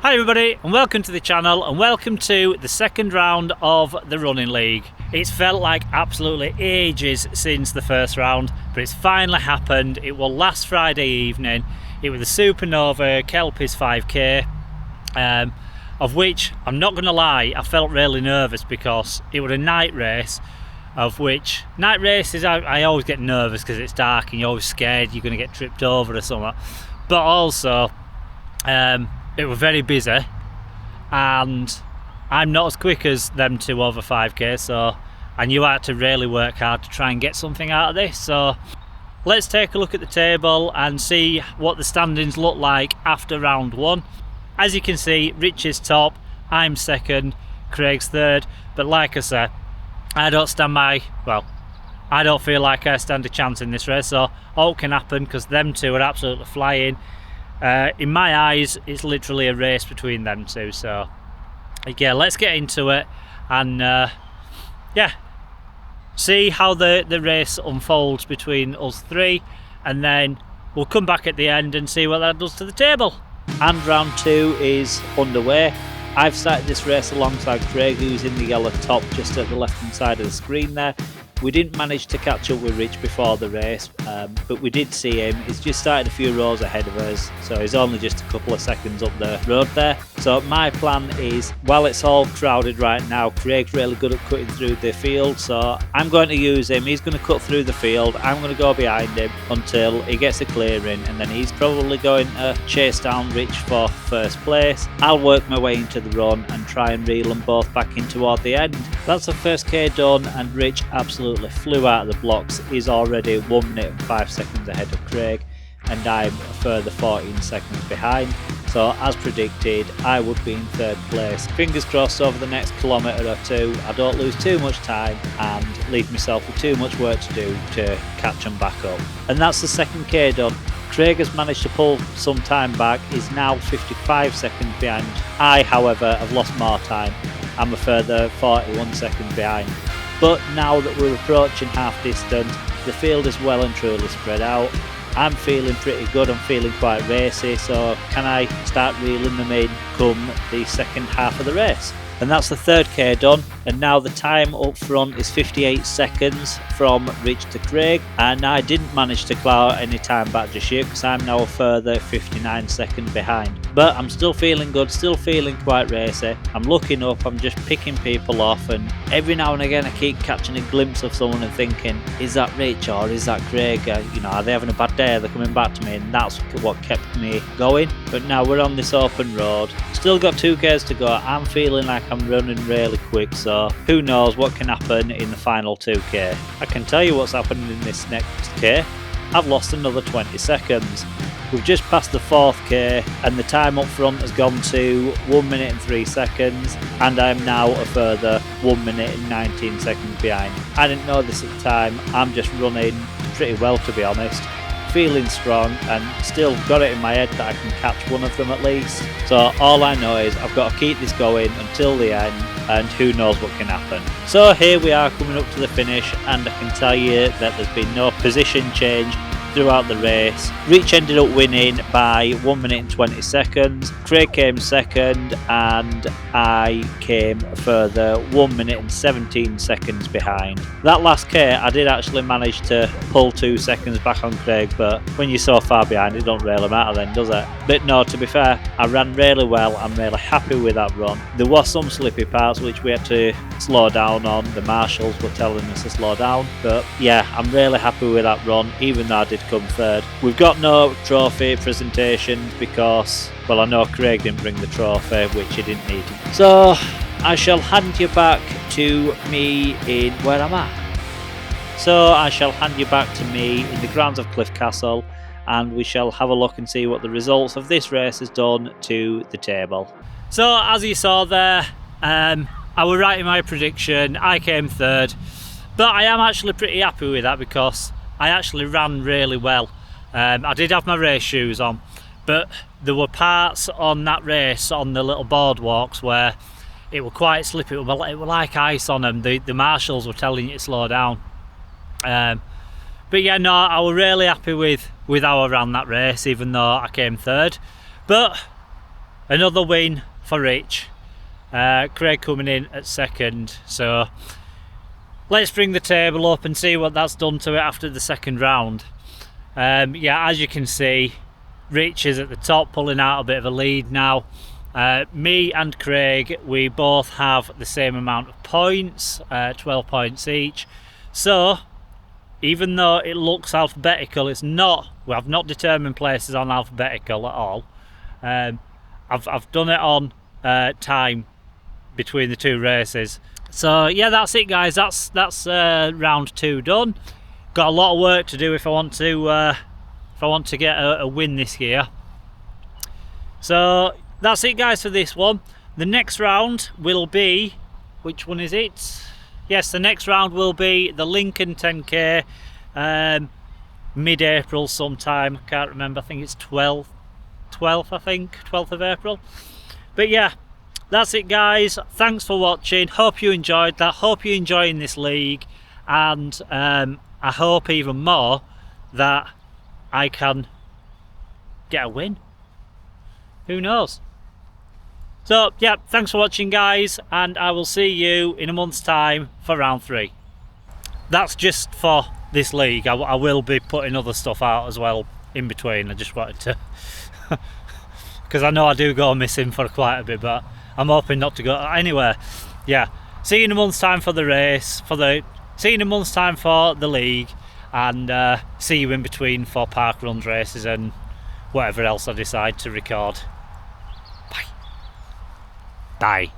Hi everybody and welcome to the channel and welcome to the second round of the running league. It's felt like absolutely ages since the first round, but it's finally happened. It was last Friday evening. It was the Supernova Kelpies 5k, of which I'm not going to lie, I felt really nervous because it was a night race. Of which night races I always get nervous because it's dark and you're always scared you're going to get tripped over or something. But also it was very busy and I'm not as quick as them two over 5k, so I knew I had to really work hard to try and get something out of this. So let's take a look at the table and see what the standings look like after round one. As you can see, Rich is top, I'm second, Craig's third, but like I said, I don't feel like I stand a chance in this race, so all can happen because them two are absolutely flying. In my eyes, it's literally a race between them two, so yeah, let's get into it and see how the race unfolds between us three, and then we'll come back at the end and see what that does to the table. And round two is underway. I've started this race alongside Craig, who's in the yellow top just at the left hand side of the screen there. We didn't manage to catch up with Rich before the race, but we did see him. He's just started a few rows ahead of us, so he's only just a couple of seconds up the road there. So my plan is, while it's all crowded right now, Craig's really good at cutting through the field, so I'm going to use him. He's going to cut through the field, I'm going to go behind him until he gets a clearing, and then he's probably going to chase down Rich for first place. I'll work my way into the run and try and reel them both back in toward the end. That's the first K done, and Rich absolutely flew out of the blocks. He's already 1 minute and 5 seconds ahead of Craig, and I'm a further 14 seconds behind. So as predicted, I would be in third place. Fingers crossed over the next kilometre or two I don't lose too much time and leave myself with too much work to do to catch them back up. And that's the second K done. Craig has managed to pull some time back, is now 55 seconds behind. I, however, have lost more time. I'm a further 41 seconds behind. But now that we're approaching half distance, the field is well and truly spread out. I'm feeling pretty good, I'm feeling quite racy, so can I start reeling them in come the second half of the race? And that's the third K done, and now the time up front is 58 seconds from Rich to Craig, and I didn't manage to claw any time back just yet because I'm now a further 59 seconds behind. But I'm still feeling good, still feeling quite racy. I'm looking up, I'm just picking people off, and every now and again I keep catching a glimpse of someone and thinking, is that Rich or is that Craig? Are they having a bad day? Are they coming back to me? And that's what kept me going. But now we're on this open road, still got 2Ks to go. I'm feeling like I'm running really quick, so who knows what can happen in the final 2K. I can tell you what's happening in this next K. I've lost another 20 seconds. We've just passed the 4th K and the time up front has gone to 1 minute and 3 seconds, and I'm now a further 1 minute and 19 seconds behind. I didn't know this at the time. I'm just running pretty well, to be honest. Feeling strong and still got it in my head that I can catch one of them at least. So all I know is I've got to keep this going until the end, and who knows what can happen. So here we are coming up to the finish, and I can tell you that there's been no position change throughout the race. Rich ended up winning by 1 minute and 20 seconds. Craig came second, and I came a further 1 minute and 17 seconds behind. That last K, I did actually manage to pull 2 seconds back on Craig, but when you're so far behind, it don't really matter then, does it? But no, to be fair, I ran really well. I'm really happy with that run. There was some slippy parts which we had to slow down on. The marshals were telling us to slow down, but yeah, I'm really happy with that run, even though I did come third. We've got no trophy presentation because, well, I know Craig didn't bring the trophy, which he didn't need. So I shall hand you back to me in where I'm at. So I shall hand you back to me in the grounds of Cliff Castle, and we shall have a look and see what the results of this race has done to the table. So as you saw there, I was right in my prediction. I came third, but I am actually pretty happy with that because I actually ran really well. I did have my race shoes on, but there were parts on that race on the little boardwalks where it were quite slippy. It were like ice on them. The marshals were telling you to slow down. But yeah, no, I was really happy with how I ran that race, even though I came third. But another win for Rich. Craig coming in at second, so let's bring the table up and see what that's done to it after the second round. Yeah, as you can see, Rich is at the top, pulling out a bit of a lead now. Me and Craig, we both have the same amount of points, 12 points each. So even though it looks alphabetical, it's not. We have not determined places on alphabetical at all. I've done it on time between the two races. So yeah, that's it guys, that's round 2 done. Got a lot of work to do if I want to get a win this year. So that's it guys for this one. The next round will be, which one is it? Yes, the next round will be the Lincoln 10k, mid-April sometime, I can't remember, I think it's 12th I think, 12th of April. But yeah, that's it guys, thanks for watching, hope you enjoyed that, hope you're enjoying this league, and I hope even more that I can get a win. Who knows? So yeah, thanks for watching guys, and I will see you in a month's time for round 3. That's just for this league. I will be putting other stuff out as well in between. I just wanted to because I know I do go missing for quite a bit, but I'm hoping not to go anywhere. Yeah, see you in a month's time for the race, see you in a month's time for the league, and see you in between for park runs, races, and whatever else I decide to record. Bye.